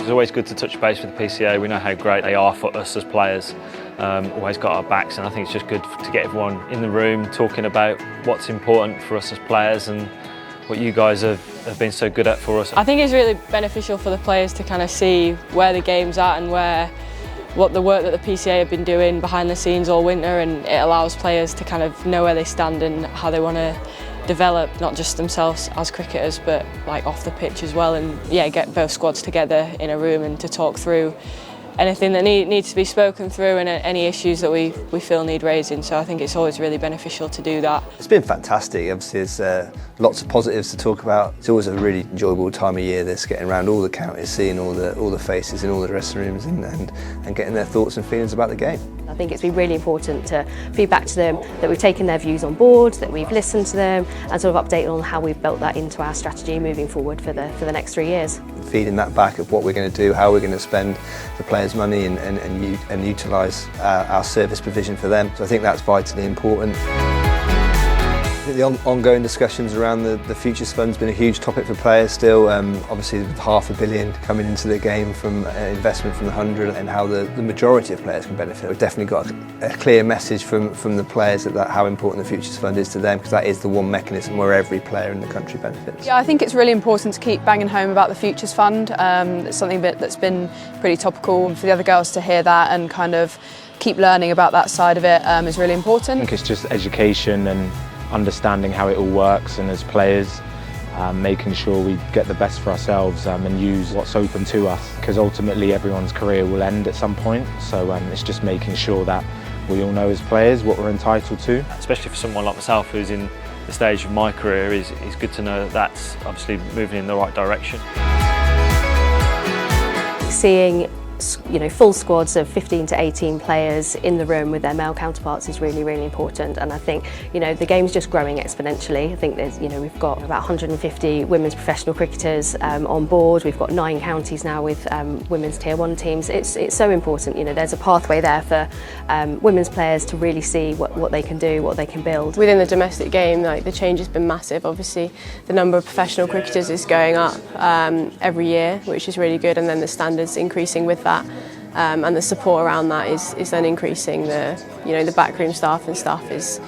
It's always good to touch base with the PCA. We know how great they are for us as players. Always got our backs, and I think it's just good to get everyone in the room talking about what's important for us as players and what you guys have been so good at for us. I think it's really beneficial for the players to kind of see where the game's at and what the work that the PCA have been doing behind the scenes all winter, and it allows players to kind of know where they stand and how they want to develop, not just themselves as cricketers but like off the pitch as well, and yeah, get both squads together in a room and to talk through anything that needs to be spoken through and any issues that we feel need raising. So I think it's always really beneficial to do that. It's been fantastic. Obviously there's lots of positives to talk about. It's always a really enjoyable time of year, this, getting around all the counties, seeing all the faces in all the dressing rooms and getting their thoughts and feelings about the game. I think it's been really important to feed back to them that we've taken their views on board, that we've listened to them and sort of updated on how we've built that into our strategy moving forward for the next 3 years. Feeding that back of what we're going to do, how we're going to spend the players' money and utilise our service provision for them. So I think that's vitally important. The ongoing discussions around the Futures Fund's been a huge topic for players still. Obviously with £500 million coming into the game from investment from the 100 and how the majority of players can benefit. We've definitely got a clear message from the players that how important the Futures Fund is to them, because that is the one mechanism where every player in the country benefits. Yeah, I think it's really important to keep banging home about the Futures Fund. It's something that's been pretty topical, and for the other girls to hear that and kind of keep learning about that side of it is really important. I think it's just education and understanding how it all works, and as players making sure we get the best for ourselves and use what's open to us, because ultimately everyone's career will end at some point. So it's just making sure that we all know as players what we're entitled to. Especially for someone like myself who's in the stage of my career, is good to know that that's obviously moving in the right direction. Seeing full squads of 15 to 18 players in the room with their male counterparts is really, really important. And I think the game's just growing exponentially. I think there's we've got about 150 women's professional cricketers on board. We've got 9 counties now with women's tier 1 teams. It's so important. There's a pathway there for women's players to really see what they can do, what they can build. Within the domestic game, the change has been massive. Obviously the number of professional cricketers is going up every year, which is really good, and then the standards increasing with that. And the support around that is then increasing. The backroom staff and stuff is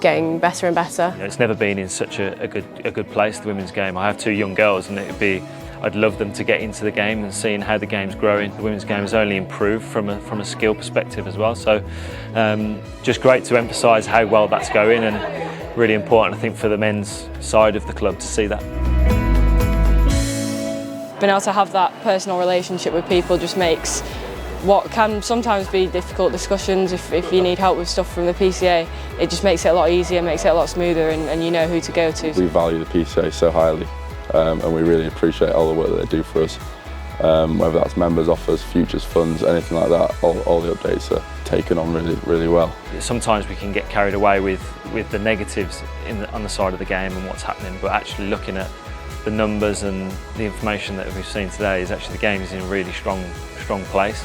getting better and better. It's never been in such a good place, the women's game. I have 2 young girls, and I'd love them to get into the game, and seeing how the game's growing. The women's game has only improved from a skill perspective as well. So just great to emphasise how well that's going, and really important, I think, for the men's side of the club to see that. Being able to have that personal relationship with people just makes what can sometimes be difficult discussions, if you need help with stuff from the PCA, it just makes it a lot easier, makes it a lot smoother, and you know who to go to. We value the PCA so highly, and we really appreciate all the work that they do for us. Whether that's members offers, futures funds, anything like that, all the updates are taken on really well. Sometimes we can get carried away with the negatives on the side of the game and what's happening, but actually looking at the numbers and the information that we've seen today is actually the game is in a really strong place.